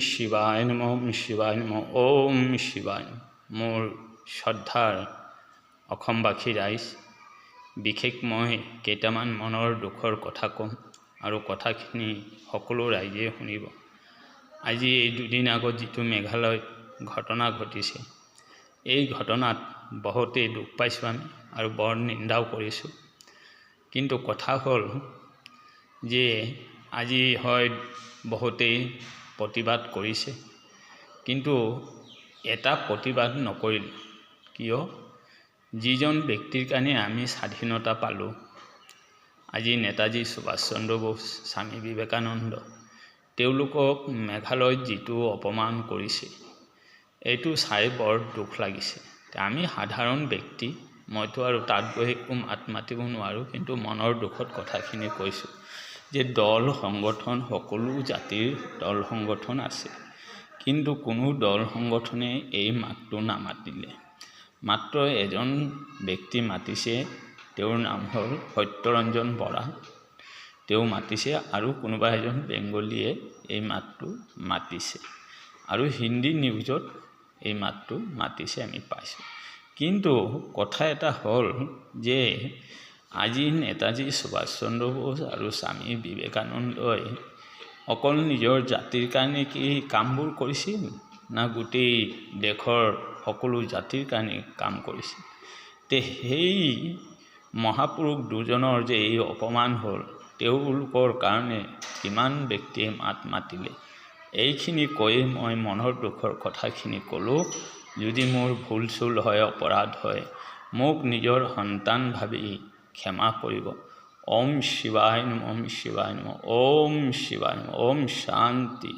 শিৱায় নমঃ, ওম শিৱায় নমঃ, ওম শিৱায় নমঃ। মোৰ শ্ৰদ্ধাৰ অসমবাসী ৰাইজ, বিশেষ মই কেইটামান মনৰ দুখৰ কথা ক'ম আৰু কথাখিনি সকলো ৰাইজে শুনিব। আজি এই দুদিন আগত যিটো মেঘালয়ত ঘটনা ঘটিছে, এই ঘটনাত বহুতেই দুখ পাইছোঁ আমি আৰু বৰ নিন্দাও কৰিছোঁ। কিন্তু কথা হ'ল যে আজি হয় বহুতেই প্ৰতিবাদ কৰিছে, কিন্তু এটা প্ৰতিবাদ নকৰিল। কিয়? যিজন ব্যক্তিৰ কাৰণে আমি স্বাধীনতা পালোঁ, আজি নেতাজী সুভাষ চন্দ্ৰ বোস, স্বামী বিবেকানন্দ, তেওঁলোকক মেঘালয়ত যিটো অপমান কৰিছে, এইটো চাই বৰ দুখ লাগিছে। আমি সাধাৰণ ব্যক্তি, মইতো আৰু তাত গৈ একো মাত মাতিব নোৱাৰোঁ, কিন্তু মনৰ দুখত কথাখিনি কৈছোঁ যে দল সংগঠন, সকলো জাতিৰ দল সংগঠন আছে, কিন্তু কোনো দল সংগঠনে এই মাতটো নামাতিলে। মাত্ৰ এজন ব্যক্তি মাতিছে, তেওঁৰ নাম হ'ল সত্যৰঞ্জন বৰা, তেওঁ মাতিছে, আৰু কোনোবা এজন বেংগলীয়ে এই মাতটো মাতিছে, আৰু হিন্দী নিউজত এই মাতটো মাতিছে, আমি পাইছোঁ। কিন্তু কথা এটা হ'ল যে আজি নেতাজী সুভাষ চন্দ্ৰ বোস আৰু স্বামী বিবেকানন্দই অকল নিজৰ জাতিৰ কাৰণে কি কামবোৰ কৰিছিল, না গোটেই দেশৰ সকলো জাতিৰ কাৰণে কাম কৰিছিল? তে সেই মহাপুৰুষ দুজনৰ যে এই অপমান হ'ল, তেওঁলোকৰ কাৰণে কিমান ব্যক্তিয়ে মাত মাতিলে, এইখিনি কৈয়ে মই মনৰ দুখৰ কথাখিনি ক'লোঁ। যদি মোৰ ভুল চুল হয়, অপৰাধ হয়, মোক নিজৰ সন্তান ভাবি ক্ষমা কৰিব। ওম শিৱায় নমঃ, ওম শিৱায় নমঃ, ওম শিৱায় নমঃ, ওম শান্তি।